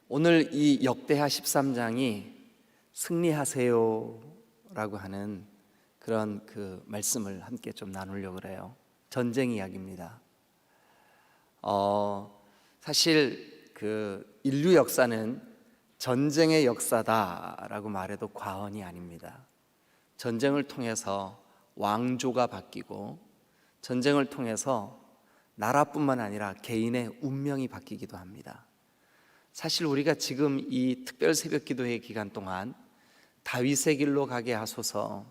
오늘 이 역대하 13장이 승리하세요 라고 하는 그런 그 말씀을 함께 좀 나누려고 그래요. 전쟁 이야기입니다. 사실 그 인류 역사는 전쟁의 역사다라고 말해도 과언이 아닙니다. 전쟁을 통해서 왕조가 바뀌고, 전쟁을 통해서 나라뿐만 아니라 개인의 운명이 바뀌기도 합니다. 사실 우리가 지금 이 특별 새벽 기도회 기간 동안 다윗의 길로 가게 하소서,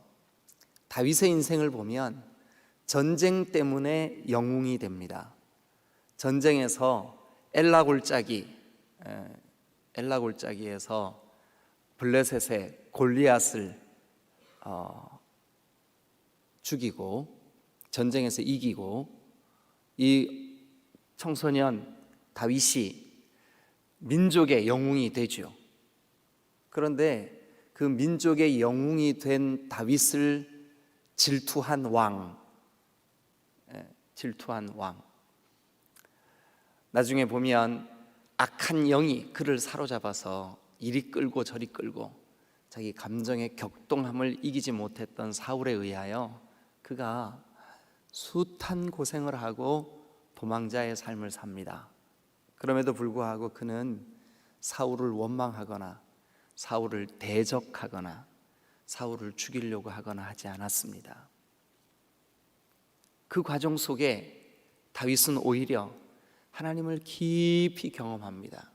다윗의 인생을 보면 전쟁 때문에 영웅이 됩니다. 전쟁에서 엘라 골짜기에서 블레셋의 골리앗을 죽이고 전쟁에서 이기고, 이 청소년 다윗이 민족의 영웅이 되죠. 그런데 그 민족의 영웅이 된 다윗을 질투한 왕, 나중에 보면 악한 영이 그를 사로잡아서 이리 끌고 저리 끌고 자기 감정의 격동함을 이기지 못했던 사울에 의하여 그가 숱한 고생을 하고 도망자의 삶을 삽니다. 그럼에도 불구하고 그는 사울을 원망하거나 사울을 대적하거나 사울을 죽이려고 하거나 하지 않았습니다. 그 과정 속에 다윗은 오히려 하나님을 깊이 경험합니다.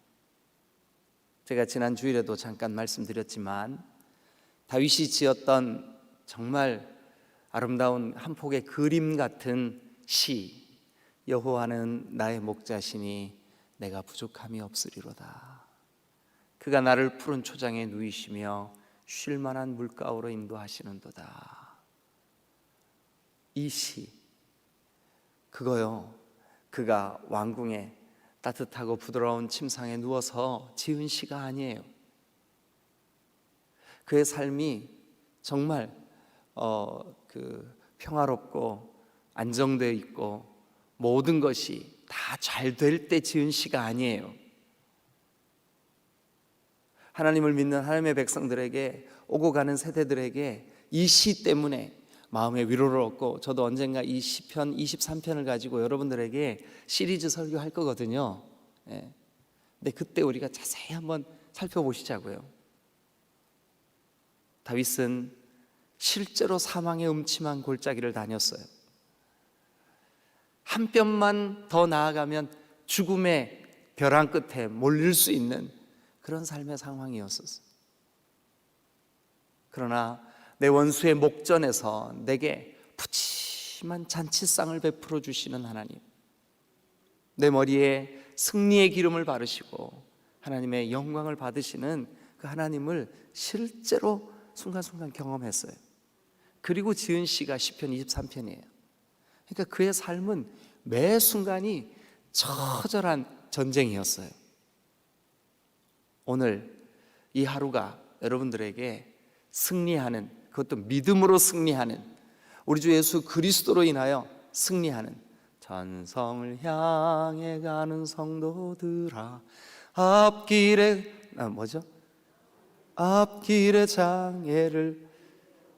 제가 지난 주일에도 잠깐 말씀드렸지만 다윗이 지었던 정말 아름다운 한 폭의 그림 같은 시, 여호와는 나의 목자시니 내가 부족함이 없으리로다. 그가 나를 푸른 초장에 누이시며 쉴 만한 물가로 인도하시는도다. 이 시, 그거요, 그가 왕궁에 따뜻하고 부드러운 침상에 누워서 지은 시가 아니에요. 그의 삶이 정말 평화롭고 안정되어 있고 모든 것이 다 잘 될 때 지은 시가 아니에요. 하나님을 믿는 하나님의 백성들에게, 오고 가는 세대들에게 이 시 때문에 마음의 위로를 얻고, 저도 언젠가 이 시편 23편을 가지고 여러분들에게 시리즈 설교할 거거든요. 근데 그때 우리가 자세히 한번 살펴보시자고요. 다윗은 실제로 사망의 음침한 골짜기를 다녔어요. 한 뼘만 더 나아가면 죽음의 벼랑 끝에 몰릴 수 있는 그런 삶의 상황이었었어요. 그러나 내 원수의 목전에서 내게 푸짐한 잔치상을 베풀어 주시는 하나님, 내 머리에 승리의 기름을 바르시고 하나님의 영광을 받으시는 그 하나님을 실제로 순간순간 경험했어요. 그리고 지은 시가 시편 23편이에요. 그러니까 그의 삶은 매 순간이 처절한 전쟁이었어요. 오늘 이 하루가 여러분들에게 승리하는, 그것도 믿음으로 승리하는, 우리 주 예수 그리스도로 인하여 승리하는, 전성을 향해 가는 성도들아 앞길에 앞길에 장애를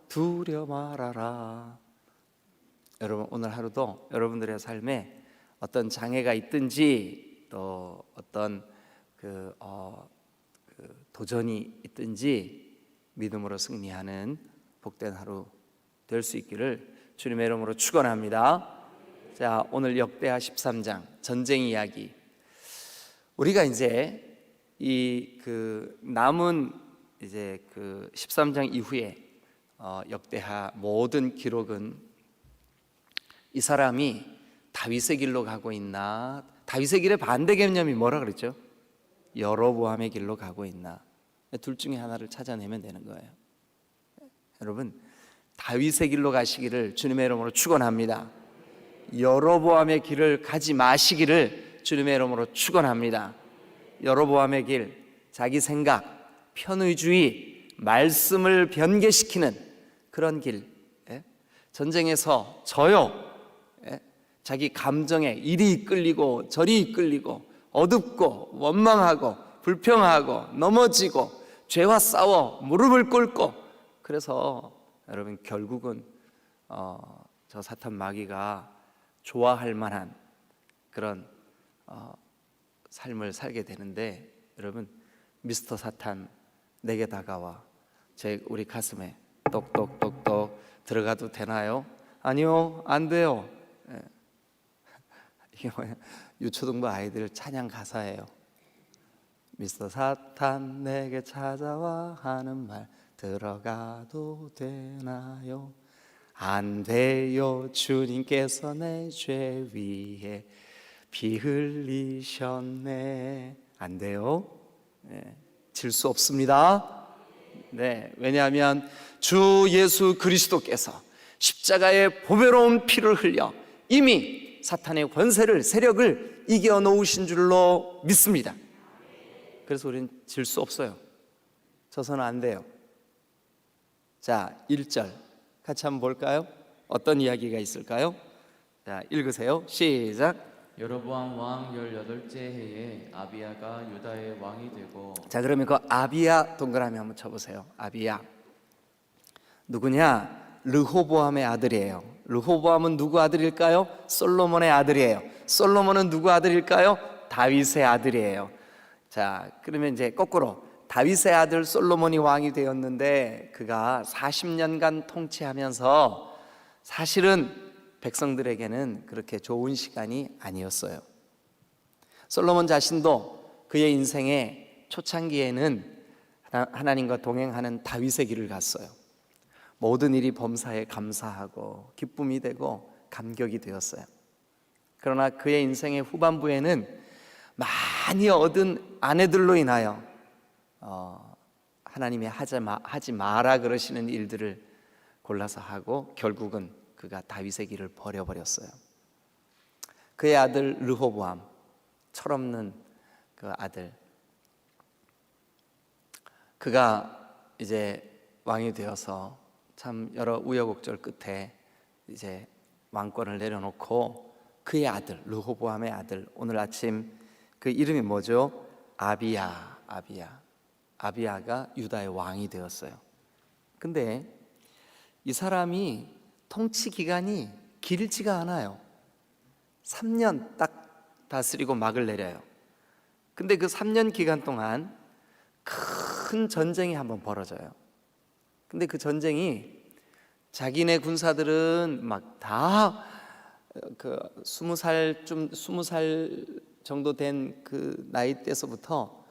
두려 말아라. 여러분, 오늘 하루도 여러분들의 삶에 어떤 장애가 있든지 또 어떤 도전이 있든지 믿음으로 승리하는 복된 하루 될 수 있기를 주님의 이름으로 축원합니다. 자, 오늘 역대하 13장 전쟁 이야기. 우리가 이제 이 남은 이제 13장 이후에 역대하 모든 기록은 이 사람이 다윗의 길로 가고 있나, 다윗의 길의 반대 개념이 뭐라 그랬죠? 여로보암의 길로 가고 있나, 둘 중에 하나를 찾아내면 되는 거예요. 여러분, 다윗의 길로 가시기를 주님의 이름으로 축원합니다. 여로보암의 길을 가지 마시기를 주님의 이름으로 축원합니다. 여로보암의 길, 자기 생각, 편의주의, 말씀을 변개시키는 그런 길, 전쟁에서 져요, 자기 감정에 이리 이끌리고 저리 이끌리고 어둡고 원망하고 불평하고 넘어지고 죄와 싸워 무릎을 꿇고, 그래서 여러분 결국은 저 사탄 마귀가 좋아할 만한 그런 삶을 살게 되는데, 여러분 미스터 사탄 내게 다가와 우리 가슴에 똑똑똑똑 들어가도 되나요? 아니요, 안 돼요. 이게 뭐야? 유초등부 아이들 찬양 가사예요. 미스터 사탄 내게 찾아와 하는 말 들어가도 되나요? 안 돼요. 주님께서 내 죄 위에 피 흘리셨네. 안 돼요. 질 수 없습니다. 네, 왜냐하면 주 예수 그리스도께서 십자가의 보배로운 피를 흘려 이미 사탄의 권세를, 세력을 이겨 놓으신 줄로 믿습니다. 그래서 우리는 질 수 없어요. 져서는 안 돼요. 자, 1절 같이 한번 볼까요? 어떤 이야기가 있을까요? 자, 읽으세요. 시작. 여로보암 왕 18째 해에 아비야가 유다의 왕이 되고. 자, 그러면 그 아비야 동그라미 한번 쳐보세요. 아비야 누구냐? 르호보암의 아들이에요. 르호보암은 누구 아들일까요? 솔로몬의 아들이에요. 솔로몬은 누구 아들일까요? 다윗의 아들이에요. 자, 그러면 이제 거꾸로 다윗의 아들 솔로몬이 왕이 되었는데, 그가 40년간 통치하면서 사실은 백성들에게는 그렇게 좋은 시간이 아니었어요. 솔로몬 자신도 그의 인생의 초창기에는 하나님과 동행하는 다윗의 길을 갔어요. 모든 일이 범사에 감사하고 기쁨이 되고 감격이 되었어요. 그러나 그의 인생의 후반부에는 많이 얻은 아내들로 인하여 하나님이 하지 마라 그러시는 일들을 골라서 하고 결국은 그가 다윗의 길을 버려버렸어요. 그의 아들 르호보암, 철없는 그 아들, 그가 이제 왕이 되어서 참 여러 우여곡절 끝에 이제 왕권을 내려놓고 그의 아들 르호보암의 아들, 오늘 아침 그 이름이 뭐죠? 아비야가 유다의 왕이 되었어요. 근데 이 사람이 통치 기간이 길지가 않아요. 3년 딱 다스리고 막을 내려요. 근데 그 3년 기간 동안 큰 전쟁이 한번 벌어져요. 근데 그 전쟁이 자기네 군사들은 막 다 그 20살 정도 된 그 나이 때서부터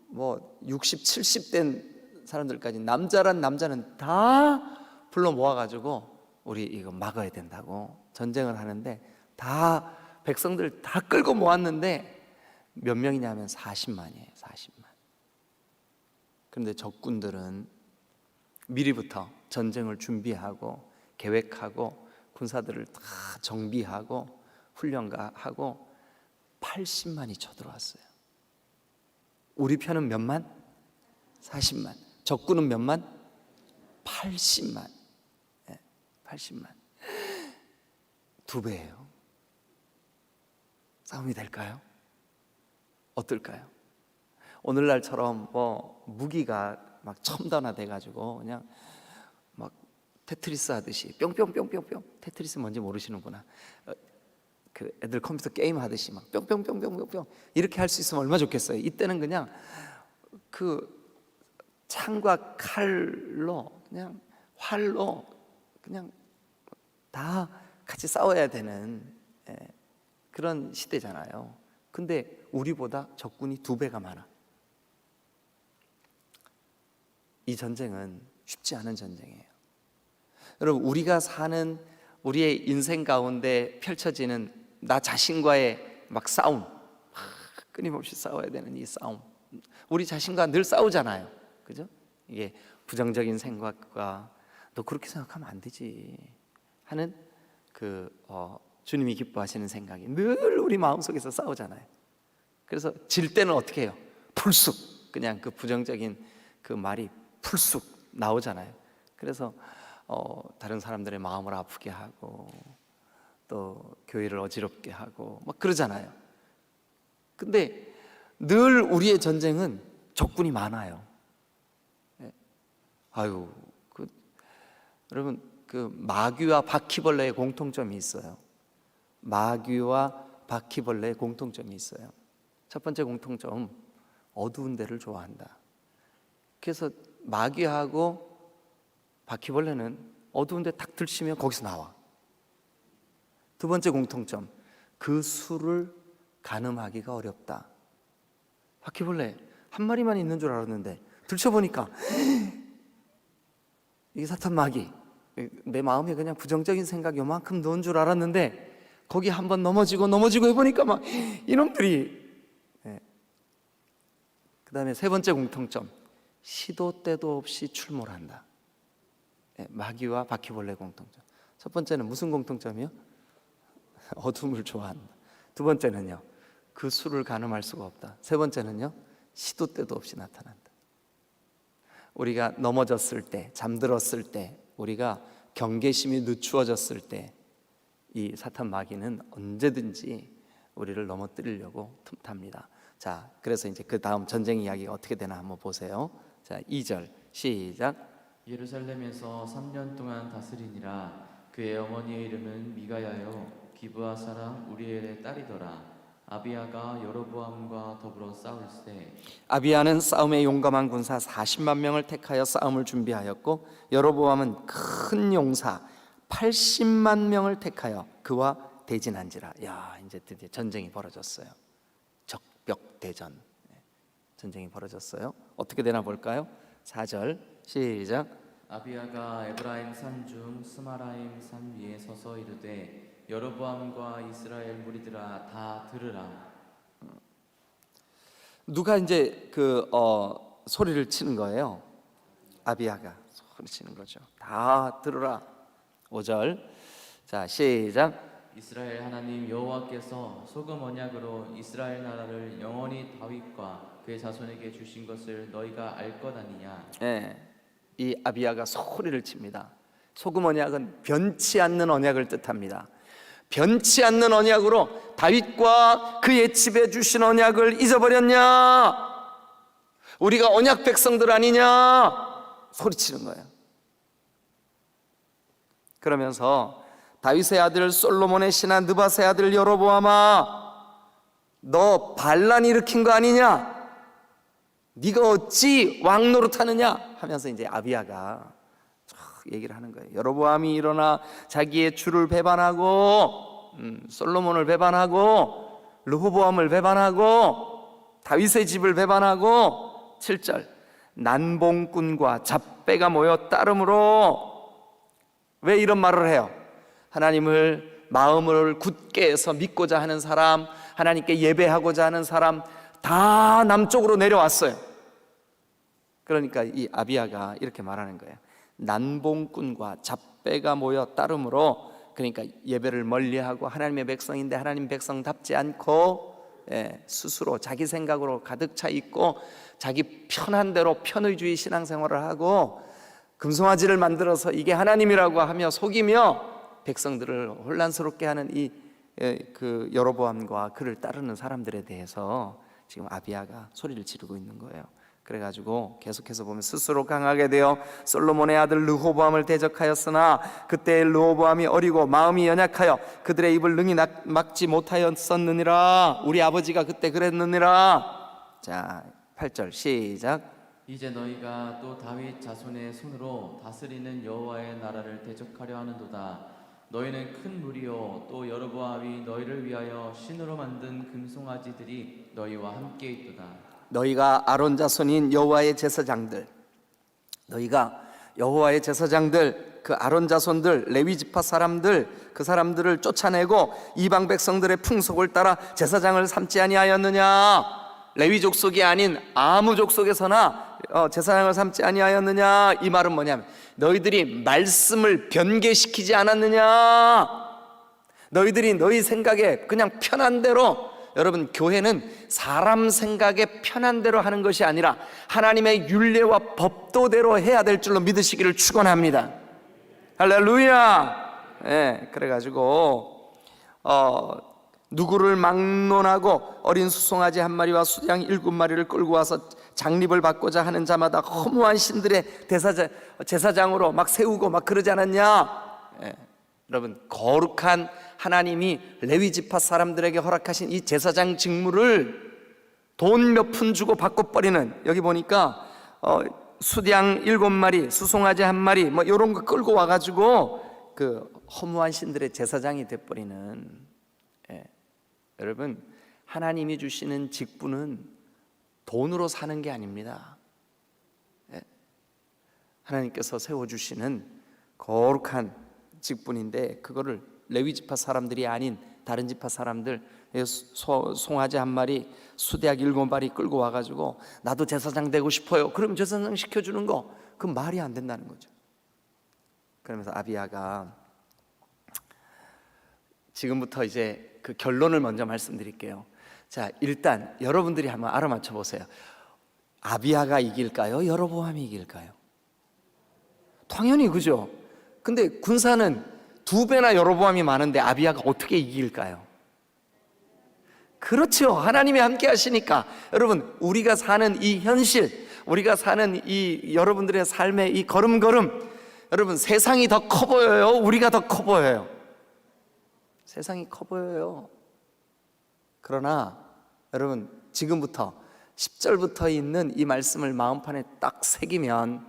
뭐 60, 70 된 사람들까지 남자란 남자는 다 불러 모아가지고 우리 이거 막아야 된다고 전쟁을 하는데, 다 백성들 다 끌고 모았는데 몇 명이냐면 40만이에요. 40만. 그런데 적군들은 미리부터 전쟁을 준비하고 계획하고 군사들을 다 정비하고 훈련하고 80만이 쳐들어왔어요. 우리 편은 몇만? 40만. 적군은 몇만? 80만. 80만. 2배예요. 싸움이 될까요? 어떨까요? 오늘날처럼 뭐 무기가 막 첨단화 돼가지고 그냥 막 테트리스 하듯이 뿅뿅뿅뿅뿅, 테트리스 뭔지 모르시는구나. 그 애들 컴퓨터 게임 하듯이 막 뿅뿅뿅뿅뿅뿅 이렇게 할 수 있으면 얼마나 좋겠어요. 이때는 그냥 그 창과 칼로 그냥 활로 그냥 다 같이 싸워야 되는 그런 시대잖아요. 근데 우리보다 적군이 2배가 많아. 이 전쟁은 쉽지 않은 전쟁이에요. 여러분, 우리가 사는 우리의 인생 가운데 펼쳐지는 나 자신과의 막 싸움, 끊임없이 싸워야 되는 이 싸움, 우리 자신과 늘 싸우잖아요. 그죠? 이게 부정적인 생각과 너 그렇게 생각하면 안 되지 하는 주님이 기뻐하시는 생각이 늘 우리 마음속에서 싸우잖아요. 그래서 질 때는 어떻게 해요? 풀쑥 그냥 그 부정적인 그 말이 풀쑥 나오잖아요. 그래서 다른 사람들의 마음을 아프게 하고 또 교회를 어지럽게 하고 막 그러잖아요. 근데 늘 우리의 전쟁은 적군이 많아요. 아유, 여러분 그 마귀와 바퀴벌레의 공통점이 있어요. 마귀와 바퀴벌레의 공통점이 있어요. 첫 번째 공통점, 어두운 데를 좋아한다. 그래서 마귀하고 바퀴벌레는 어두운 데 탁 들치면 거기서 나와. 두 번째 공통점, 그 수를 가늠하기가 어렵다. 바퀴벌레 한 마리만 있는 줄 알았는데 들춰보니까 이게 사탄 마귀. 내 마음에 그냥 부정적인 생각 요만큼 넣은 줄 알았는데 거기 한번 넘어지고 해보니까 막 이놈들이. 그 다음에 세 번째 공통점, 시도 때도 없이 출몰한다. 마귀와 바퀴벌레 공통점. 첫 번째는 무슨 공통점이요? 어둠을 좋아한다. 두 번째는요, 그 수를 가늠할 수가 없다. 세 번째는요, 시도 때도 없이 나타난다. 우리가 넘어졌을 때, 잠들었을 때, 우리가 경계심이 늦추어졌을 때 이 사탄 마귀는 언제든지 우리를 넘어뜨리려고 틈탑니다. 자, 그래서 이제 그 다음 전쟁 이야기가 어떻게 되나 한번 보세요. 자, 2절 시작. 예루살렘에서 3년 동안 다스리니라. 그의 어머니의 이름은 미가야요 기브아 사람 우리엘의 딸이더라. 아비야가 여로보암과 더불어 싸울세. 아비야는 싸움에 용감한 군사 40만 명을 택하여 싸움을 준비하였고, 여로보암은 큰 용사 80만 명을 택하여 그와 대진한지라. 야, 이제 드디어 전쟁이 벌어졌어요. 적벽대전. 전쟁이 벌어졌어요. 어떻게 되나 볼까요? 4절 시작. 아비야가 에브라임 산 중 스마라임 산 위에 서서 이르되 여로보암과 이스라엘 무리들아 다 들으라. 누가 이제 소리를 치는 거예요? 아비야가 소리 치는 거죠. 다 들으라. 5절 자 시작. 이스라엘 하나님 여호와께서 소금 언약으로 이스라엘 나라를 영원히 다윗과 그의 자손에게 주신 것을 너희가 알 것 아니냐. 이 아비야가 소리를 칩니다. 소금 언약은 변치 않는 언약을 뜻합니다. 변치 않는 언약으로 다윗과 그의 집에 주신 언약을 잊어버렸냐? 우리가 언약 백성들 아니냐? 소리치는 거예요. 그러면서 다윗의 아들 솔로몬의 신하 느밧의 아들 여로보암아, 너 반란 일으킨 거 아니냐? 네가 어찌 왕 노릇하느냐? 하면서 이제 아비야가 얘기를 하는 거예요. 여로보암이 일어나 자기의 주를 배반하고 솔로몬을 배반하고 르호보암을 배반하고 다윗의 집을 배반하고 7절 난봉꾼과 잡배가 모여 따름으로. 왜 이런 말을 해요? 하나님을 마음을 굳게 해서 믿고자 하는 사람, 하나님께 예배하고자 하는 사람 다 남쪽으로 내려왔어요. 그러니까 이 아비야가 이렇게 말하는 거예요. 난봉꾼과 잡배가 모여 따름으로. 그러니까 예배를 멀리하고 하나님의 백성인데 하나님 백성답지 않고 스스로 자기 생각으로 가득 차 있고 자기 편한 대로 편의주의 신앙생활을 하고 금송아지를 만들어서 이게 하나님이라고 하며 속이며 백성들을 혼란스럽게 하는 그 여로보암과 그를 따르는 사람들에 대해서 지금 아비야가 소리를 지르고 있는 거예요. 그래가지고 계속해서 보면 스스로 강하게 되어 솔로몬의 아들 르호보암을 대적하였으나 그때 르호보암이 어리고 마음이 연약하여 그들의 입을 능히 막지 못하였었느니라. 우리 아버지가 그때 그랬느니라. 자 8절 시작. 이제 너희가 또 다윗 자손의 손으로 다스리는 여호와의 나라를 대적하려 하는도다. 너희는 큰 무리요 또 여로보암이 너희를 위하여 신으로 만든 금송아지들이 너희와 함께 있도다. 너희가 아론 자손인 여호와의 제사장들, 너희가 여호와의 제사장들, 그 아론 자손들, 레위 지파 사람들, 그 사람들을 쫓아내고 이방 백성들의 풍속을 따라 제사장을 삼지 아니하였느냐? 레위 족속이 아닌 아무 족속에서나 제사장을 삼지 아니하였느냐? 이 말은 뭐냐면 너희들이 말씀을 변개시키지 않았느냐? 너희들이 너희 생각에 그냥 편한 대로. 여러분, 교회는 사람 생각에 편한 대로 하는 것이 아니라 하나님의 율례와 법도대로 해야 될 줄로 믿으시기를 축원합니다. 할렐루야. 그래가지고 누구를 막론하고 어린 수송아지 한 마리와 수양 7마리를 끌고 와서 장립을 받고자 하는 자마다 허무한 신들의 제사장으로 막 세우고 막 그러지 않았냐? 예. 여러분, 거룩한 하나님이 레위 지파 사람들에게 허락하신 이 제사장 직무를 돈 몇 푼 주고 바꿔버리는, 여기 보니까 수양 7마리, 수송아지 1마리 뭐 이런 거 끌고 와가지고 그 허무한 신들의 제사장이 돼버리는. 예. 여러분, 하나님이 주시는 직분은 돈으로 사는 게 아닙니다. 예. 하나님께서 세워주시는 거룩한 직분인데, 그거를 레위 지파 사람들이 아닌 다른 지파 사람들, 송아지 1마리, 수대약 7마리 끌고 와가지고 나도 제사장 되고 싶어요. 그럼 제사장 시켜주는 거, 그건 말이 안 된다는 거죠. 그러면서 아비야가, 지금부터 이제 그 결론을 먼저 말씀드릴게요. 자, 일단 여러분들이 한번 알아맞혀 보세요. 아비야가 이길까요? 여로보암이 이길까요? 당연히 그죠. 근데 군사는 2배나 여로보암이 많은데 아비야가 어떻게 이길까요? 그렇죠. 하나님이 함께 하시니까. 여러분, 우리가 사는 이 현실, 우리가 사는 이 여러분들의 삶의 이 걸음걸음, 여러분, 세상이 더 커 보여요? 우리가 더 커 보여요? 세상이 커 보여요. 그러나 여러분, 지금부터 10절부터 있는 이 말씀을 마음판에 딱 새기면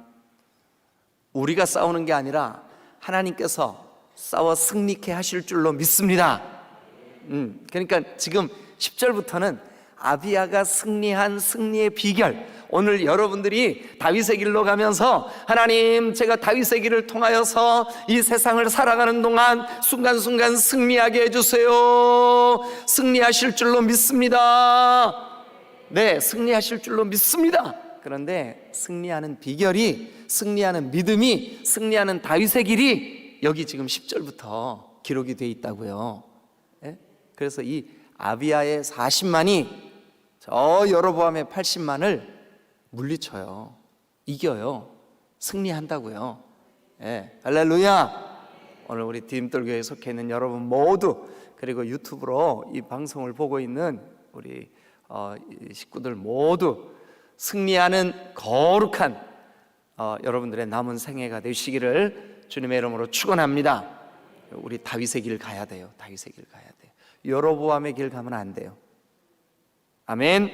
우리가 싸우는 게 아니라 하나님께서 싸워 승리케 하실 줄로 믿습니다. 그러니까 지금 10절부터는 아비야가 승리한 승리의 비결, 오늘 여러분들이 다윗의 길로 가면서 하나님, 제가 다윗의 길을 통하여서 이 세상을 살아가는 동안 순간순간 승리하게 해주세요. 승리하실 줄로 믿습니다. 네, 승리하실 줄로 믿습니다. 그런데 승리하는 비결이, 승리하는 믿음이, 승리하는 다윗의 길이 여기 지금 10절부터 기록이 되어 있다고요. 네? 그래서 이 아비야의 40만이 저 여로보암의 80만을 물리쳐요. 이겨요. 승리한다고요. 예, 할렐루야. 오늘 우리 디딤돌교회에 속해 있는 여러분 모두, 그리고 유튜브로 이 방송을 보고 있는 우리 식구들 모두 승리하는 거룩한 여러분들의 남은 생애가 되시기를 주님의 이름으로 축원합니다. 우리 다윗의 길 가야 돼요. 다윗의 길 가야 돼요. 여로보암의 길 가면 안 돼요. 아멘.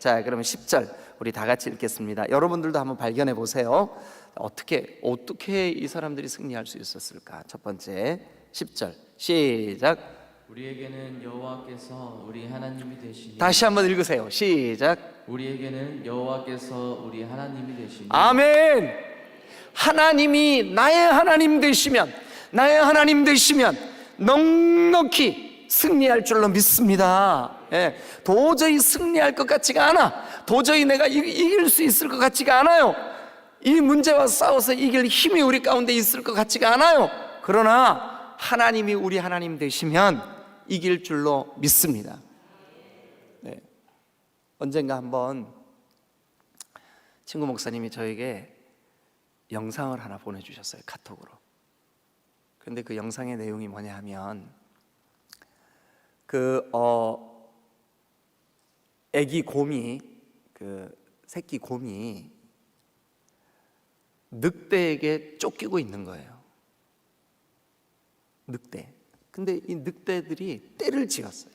자, 그러면 10절 우리 다 같이 읽겠습니다. 여러분들도 한번 발견해 보세요. 어떻게 이 사람들이 승리할 수 있었을까? 첫 번째 10절 시작. 우리에게는 여호와께서 우리 하나님이 되시니. 다시 한번 읽으세요. 시작. 우리에게는 여호와께서 우리 하나님이 되시니. 아멘. 하나님이 나의 하나님 되시면, 나의 하나님 되시면 넉넉히 승리할 줄로 믿습니다. 예, 도저히 승리할 것 같지가 않아. 도저히 내가 이길 수 있을 것 같지가 않아요. 이 문제와 싸워서 이길 힘이 우리 가운데 있을 것 같지가 않아요. 그러나 하나님이 우리 하나님 되시면 이길 줄로 믿습니다. 네. 언젠가 한번 친구 목사님이 저에게 영상을 하나 보내주셨어요. 카톡으로. 그런데 그 영상의 내용이 뭐냐 하면 애기 곰이, 새끼 곰이 늑대에게 쫓기고 있는 거예요. 늑대. 근데 이 늑대들이 떼를 지었어요.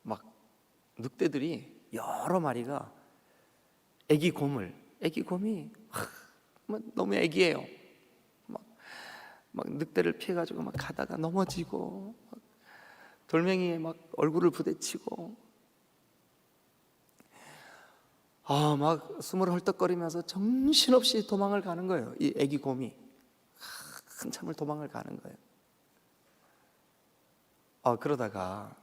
막 늑대들이 여러 마리가 애기 곰이 너무 애기예요. 막 늑대를 피해가지고 막 가다가 넘어지고, 돌멩이에 막 얼굴을 부딪히고, 막 숨을 헐떡거리면서 정신없이 도망을 가는 거예요. 이 애기 곰이 한참을 도망을 가는 거예요. 그러다가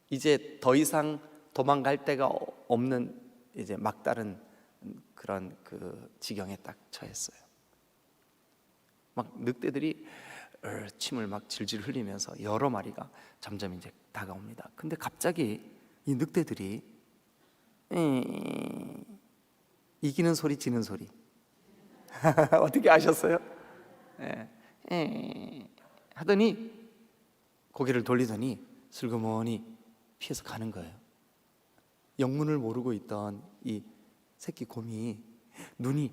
이제 더 이상 도망갈 데가 없는 이제 막다른 그런 지경에 딱 처했어요. 막 늑대들이 침을 막 질질 흘리면서 여러 마리가 점점 이제 다가옵니다. 근데 갑자기 이 늑대들이 이기는 소리, 지는 소리. 어떻게 아셨어요? 하더니 고개를 돌리더니 슬그머니 피해서 가는 거예요. 영문을 모르고 있던 이 새끼 곰이 눈이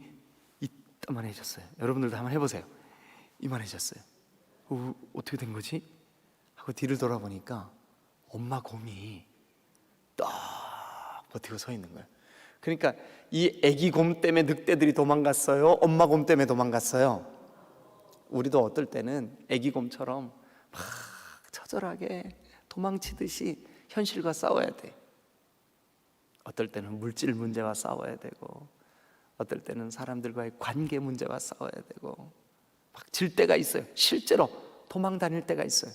이따만해졌어요. 여러분들도 한번 해보세요. 이만해졌어요. 어떻게 된 거지? 하고 뒤를 돌아보니까 엄마 곰이 딱 버티고 서 있는 거예요. 그러니까 이 애기 곰 때문에 늑대들이 도망갔어요? 엄마 곰 때문에 도망갔어요? 우리도 어떨 때는 애기 곰처럼 막 처절하게 도망치듯이 현실과 싸워야 돼. 어떨 때는 물질 문제와 싸워야 되고, 어떨 때는 사람들과의 관계 문제와 싸워야 되고, 막 질 때가 있어요. 실제로 도망 다닐 때가 있어요.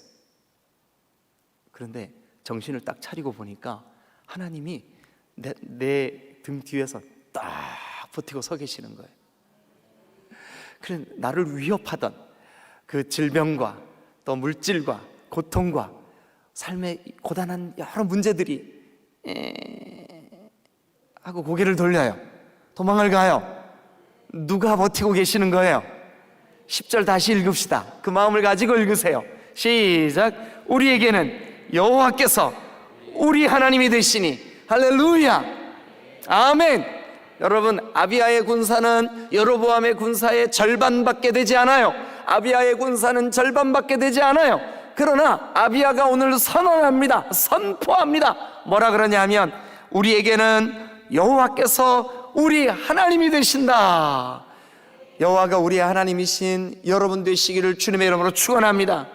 그런데 정신을 딱 차리고 보니까 하나님이 내 등 뒤에서 딱 버티고 서 계시는 거예요. 그래, 나를 위협하던 그 질병과 또 물질과 고통과 삶의 고단한 여러 문제들이 하고 고개를 돌려요. 도망을 가요. 누가 버티고 계시는 거예요? 10절 다시 읽읍시다. 그 마음을 가지고 읽으세요. 시작. 우리에게는 여호와께서 우리 하나님이 되시니 할렐루야, 아멘. 여러분, 아비야의 군사는 여로보암의 군사의 절반밖에 되지 않아요. 아비야의 군사는 절반밖에 되지 않아요. 그러나 아비야가 오늘 선언합니다. 선포합니다. 뭐라 그러냐면 우리에게는 여호와께서 우리 하나님이 되신다. 여호와가 우리의 하나님이신 여러분 되시기를 주님의 이름으로 축원합니다.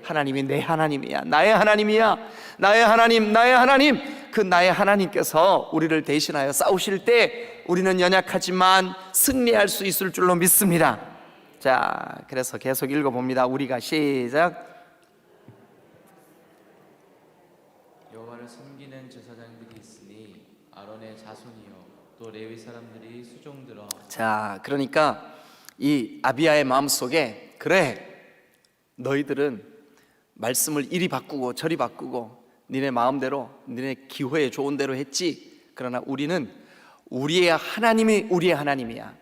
하나님이 내 하나님이야. 나의 하나님이야. 나의 하나님, 나의 하나님. 그 나의 하나님께서 우리를 대신하여 싸우실 때 우리는 연약하지만 승리할 수 있을 줄로 믿습니다. 자, 그래서 계속 읽어봅니다. 우리가 시작. 여호와를 섬기는 제사장들이 있으니 아론의 자손이요 또 레위 사람들이 수종들어. 자, 그러니까 이 아비야의 마음속에, 그래, 너희들은 말씀을 이리 바꾸고 저리 바꾸고 니네 마음대로 니네 기호에 좋은 대로 했지. 그러나 우리는 우리의 하나님이 우리의 하나님이야.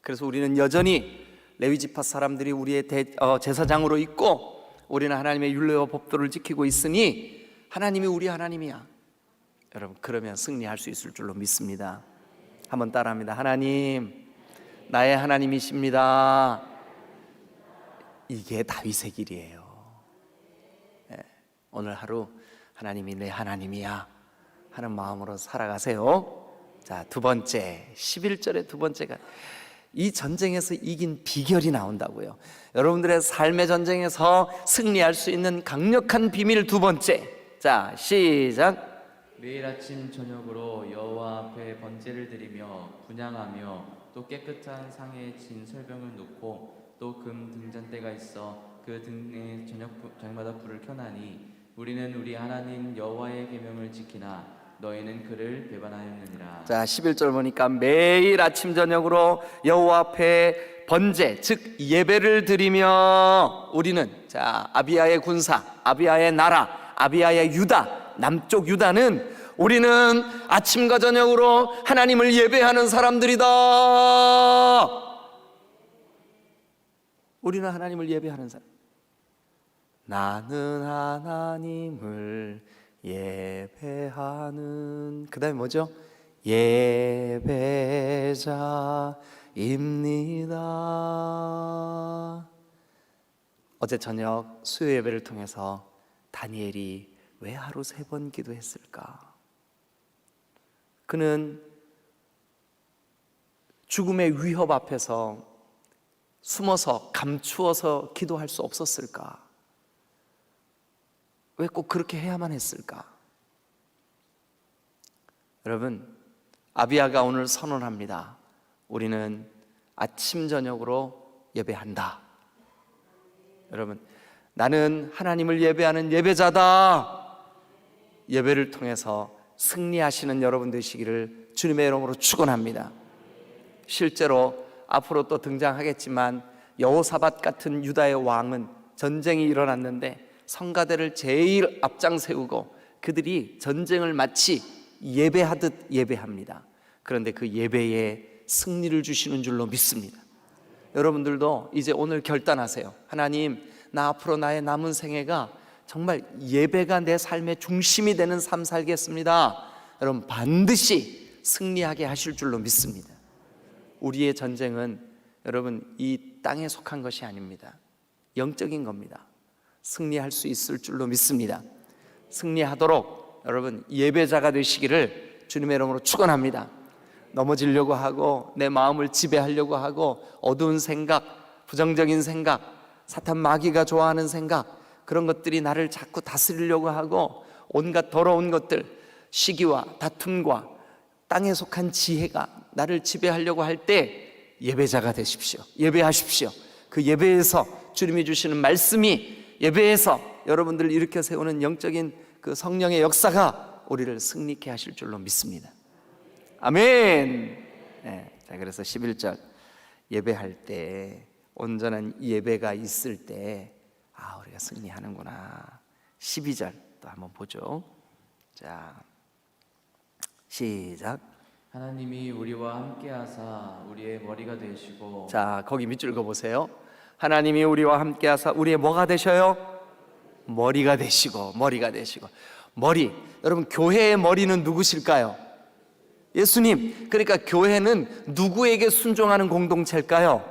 그래서 우리는 여전히 레위지파 사람들이 우리의 제사장으로 있고 우리는 하나님의 율례와 법도를 지키고 있으니 하나님이 우리 하나님이야. 여러분, 그러면 승리할 수 있을 줄로 믿습니다. 한번 따라합니다. 하나님, 나의 하나님이십니다. 이게 다윗의 길이에요. 오늘 하루 하나님이 내 하나님이야 하는 마음으로 살아가세요. 자, 두 번째, 11절의 두 번째가 이 전쟁에서 이긴 비결이 나온다고요. 여러분들의 삶의 전쟁에서 승리할 수 있는 강력한 비밀 두 번째. 자, 시작. 매일 아침 저녁으로 여호와 앞에 번제를 드리며 분향하며 또 깨끗한 상에 진 설병을 놓고 또 금 등잔대가 있어 그 등에 저녁마다 불을 켜나니 우리는 우리 하나님 여호와의 계명을 지키나 너희는 그를 배반하였느니라. 자, 11절 보니까 매일 아침 저녁으로 여호와 앞에 번제, 즉 예배를 드리며 우리는, 자, 아비야의 군사, 아비야의 나라, 아비야의 유다, 남쪽 유다는 우리는 아침과 저녁으로 하나님을 예배하는 사람들이다. 우리는 하나님을 예배하는 사람. 나는 하나님을 예배하는, 그 다음에 뭐죠? 예배자입니다. 어제 저녁 수요 예배를 통해서 다니엘이 왜 하루 3번 기도했을까? 그는 죽음의 위협 앞에서 숨어서 감추어서 기도할 수 없었을까? 왜 꼭 그렇게 해야만 했을까? 여러분, 아비야가 오늘 선언합니다. 우리는 아침 저녁으로 예배한다. 여러분, 나는 하나님을 예배하는 예배자다. 예배를 통해서 승리하시는 여러분 되시기를 주님의 이름으로 축원합니다. 실제로 앞으로 또 등장하겠지만 여호사밧 같은 유다의 왕은 전쟁이 일어났는데 성가대를 제일 앞장 세우고 그들이 전쟁을 마치 예배하듯 예배합니다. 그런데 그 예배에 승리를 주시는 줄로 믿습니다. 여러분들도 이제 오늘 결단하세요. 하나님, 나 앞으로 나의 남은 생애가 정말 예배가 내 삶의 중심이 되는 삶 살겠습니다. 여러분 반드시 승리하게 하실 줄로 믿습니다. 우리의 전쟁은 여러분 이 땅에 속한 것이 아닙니다. 영적인 겁니다. 승리할 수 있을 줄로 믿습니다. 승리하도록 여러분 예배자가 되시기를 주님의 이름으로 축원합니다. 넘어지려고 하고 내 마음을 지배하려고 하고 어두운 생각, 부정적인 생각, 사탄 마귀가 좋아하는 생각, 그런 것들이 나를 자꾸 다스리려고 하고 온갖 더러운 것들, 시기와 다툼과 땅에 속한 지혜가 나를 지배하려고 할 때 예배자가 되십시오. 예배하십시오. 그 예배에서 주님이 주시는 말씀이, 예배에서 여러분들을 일으켜 세우는 영적인 그 성령의 역사가 우리를 승리케 하실 줄로 믿습니다. 아멘. 네, 자 그래서 11절 예배할 때, 온전한 예배가 있을 때 우리가 승리하는구나. 12절 또 한번 보죠. 자 시작. 하나님이 우리와 함께하사 우리의 머리가 되시고. 자 거기 밑줄 그어보세요. 하나님이 우리와 함께하사 우리의 뭐가 되셔요? 머리가 되시고. 머리가 되시고. 머리, 여러분 교회의 머리는 누구실까요? 예수님. 그러니까 교회는 누구에게 순종하는 공동체일까요?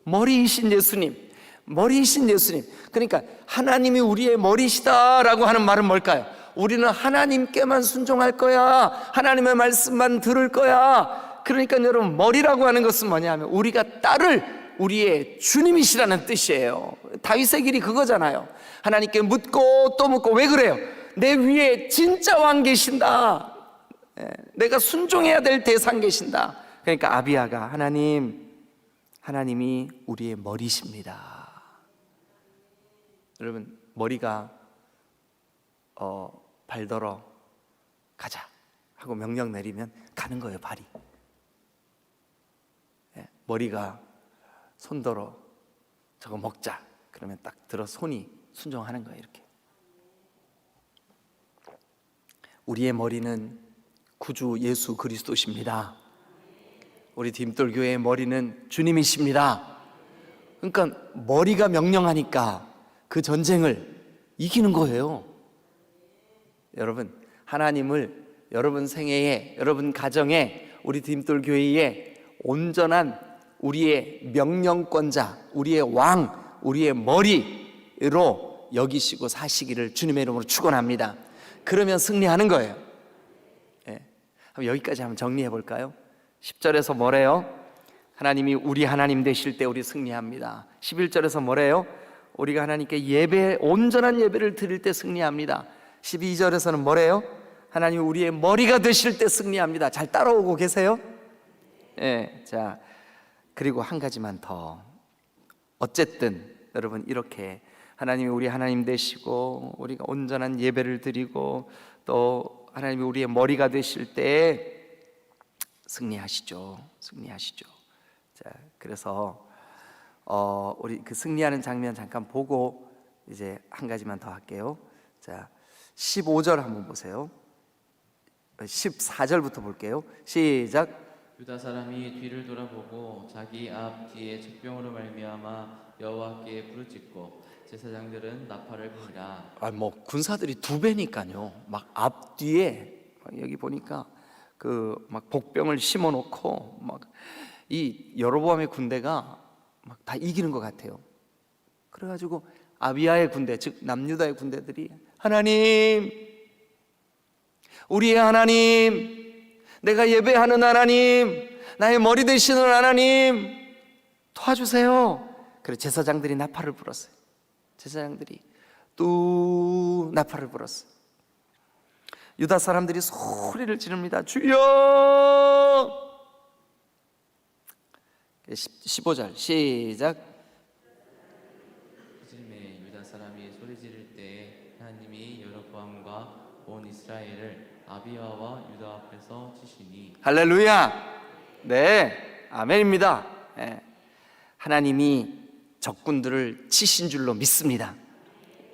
머리이신 예수님. 머리이신 예수님. 그러니까 하나님이 우리의 머리시다라고 하는 말은 뭘까요? 우리는 하나님께만 순종할 거야. 하나님의 말씀만 들을 거야. 그러니까 여러분 머리라고 하는 것은 뭐냐면 우리가 따를 우리의 주님이시라는 뜻이에요. 다윗의 길이 그거잖아요. 하나님께 묻고 또 묻고. 왜 그래요? 내 위에 진짜 왕 계신다. 내가 순종해야 될 대상 계신다. 그러니까 아비야가 하나님이 우리의 머리십니다. 여러분 머리가 발더러 가자 하고 명령 내리면 가는 거예요. 발이. 머리가 손더러 저거 먹자 그러면 딱 들어 손이 순종하는 거예요. 이렇게. 우리의 머리는 구주 예수 그리스도십니다. 우리 딤돌교회의 머리는 주님이십니다. 그러니까 머리가 명령하니까 그 전쟁을 이기는 거예요. 여러분 하나님을 여러분 생애에, 여러분 가정에, 우리 딤돌교회에 온전한 우리의 명령권자, 우리의 왕, 우리의 머리로 여기시고 사시기를 주님의 이름으로 축원합니다. 그러면 승리하는 거예요. 여기까지 한번 정리해 볼까요? 10절에서 뭐래요? 하나님이 우리 하나님 되실 때 우리 승리합니다. 11절에서 뭐래요? 우리가 하나님께 온전한 예배를 드릴 때 승리합니다. 12절에서는 뭐래요? 하나님이 우리의 머리가 되실 때 승리합니다. 잘 따라오고 계세요? 자 그리고 한 가지만 더. 어쨌든 여러분 이렇게 하나님이 우리 하나님 되시고 우리가 온전한 예배를 드리고 또 하나님이 우리의 머리가 되실 때 승리하시죠. 자 그래서 우리 그 승리하는 장면 잠깐 보고 이제 한 가지만 더 할게요. 자 15절 한번 보세요. 14절부터 볼게요. 시작. 유다 사람이 뒤를 돌아보고 자기 앞뒤에 적병으로 말미암아 여호와께 부르짖고 제사장들은 나팔을 부니라. 뭐 군사들이 두 배니까요. 막 앞뒤에 여기 보니까 그 막 복병을 심어놓고 막 이 여로보암의 군대가 막 다 이기는 것 같아요. 그래가지고 아비야의 군대, 즉 남유다의 군대들이 하나님, 우리의 하나님, 내가 예배하는 하나님, 나의 머리 되시는 하나님 도와주세요. 그래서 제사장들이 나팔을 불었어요. 제사장들이 또 나팔을 불었어요. 유다 사람들이 소리를 지릅니다. 주여! 15절 시작. 그즈음에 유다 사람이 소리 지를 때 하나님이 여로보암과 온 이스라엘을 아비야와 유다 앞에서 치시니. 할렐루야. 네, 아멘입니다. 하나님이 적군들을 치신 줄로 믿습니다.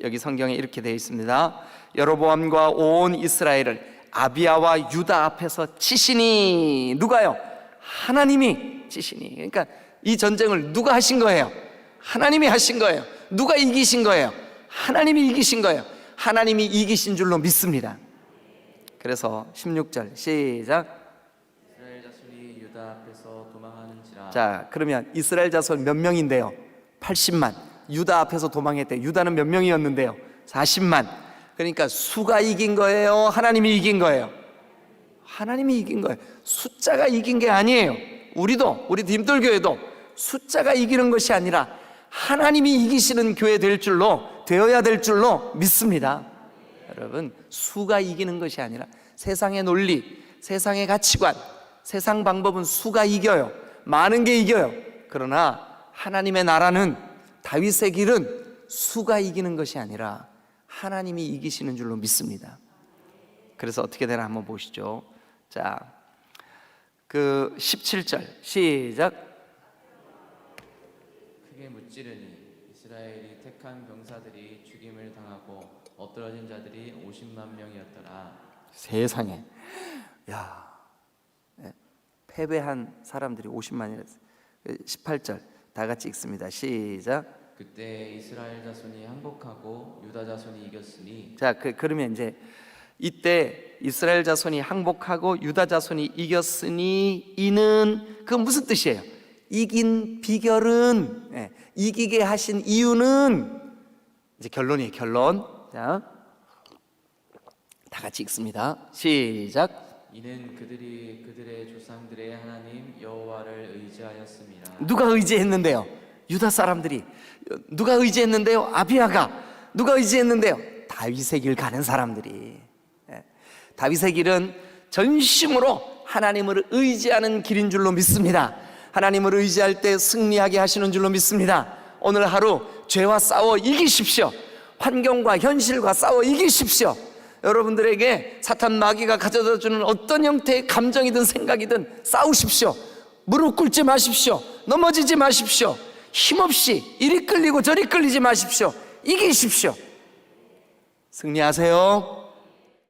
여기 성경에 이렇게 되어 있습니다. 여로보암과 온 이스라엘을 아비야와 유다 앞에서 치시니. 누가요? 하나님이 치시니. 그러니까 이 전쟁을 누가 하신 거예요? 하나님이 하신 거예요. 누가 이기신 거예요? 하나님이 이기신 거예요. 하나님이 이기신 줄로 믿습니다. 그래서 16절 시작. 이스라엘 자손이 유다 앞에서 도망하는지라. 자, 그러면 이스라엘 자손 몇 명인데요? 80만. 유다 앞에서 도망했대. 유다는 몇 명이었는데요? 40만. 그러니까 수가 이긴 거예요? 하나님이 이긴 거예요? 하나님이 이긴 거예요. 숫자가 이긴 게 아니에요. 우리 디딤돌교회도 숫자가 이기는 것이 아니라 하나님이 이기시는 교회 되어야 될 줄로 믿습니다. 여러분, 수가 이기는 것이 아니라 세상의 논리, 세상의 가치관, 세상 방법은 수가 이겨요. 많은 게 이겨요. 그러나 하나님의 나라는, 다윗의 길은 수가 이기는 것이 아니라 하나님이 이기시는 줄로 믿습니다. 그래서 어떻게 되나 한번 보시죠. 자, 그 17절 시작. 크게 무찌르니 이스라엘이 택한 병사들이 죽임을 당하고 엎드러진 자들이 50만 명이었더라. 세상에, 야, 패배한 사람들이 50만이랬어요. 18절 다 같이 읽습니다. 시작. 그때 이스라엘 자손이 항복하고 유다 자손이 이겼으니. 자, 그러면 이제 이때 이스라엘 자손이 항복하고 유다 자손이 이겼으니, 이는 그 무슨 뜻이에요? 이긴 비결은, 이기게 하신 이유는, 이제 결론이에요. 결론. 자, 다 같이 읽습니다. 시작. 이는 그들이 그들의 조상들의 하나님 여호와를 의지하였습니다. 누가 의지했는데요? 유다 사람들이. 누가 의지했는데요? 아비야가. 누가 의지했는데요? 다윗의 길 가는 사람들이. 다윗의 길은 전심으로 하나님을 의지하는 길인 줄로 믿습니다. 하나님을 의지할 때 승리하게 하시는 줄로 믿습니다. 오늘 하루 죄와 싸워 이기십시오. 환경과 현실과 싸워 이기십시오. 여러분들에게 사탄 마귀가 가져다 주는 어떤 형태의 감정이든 생각이든 싸우십시오. 무릎 꿇지 마십시오. 넘어지지 마십시오. 힘없이 이리 끌리고 저리 끌리지 마십시오. 이기십시오. 승리하세요.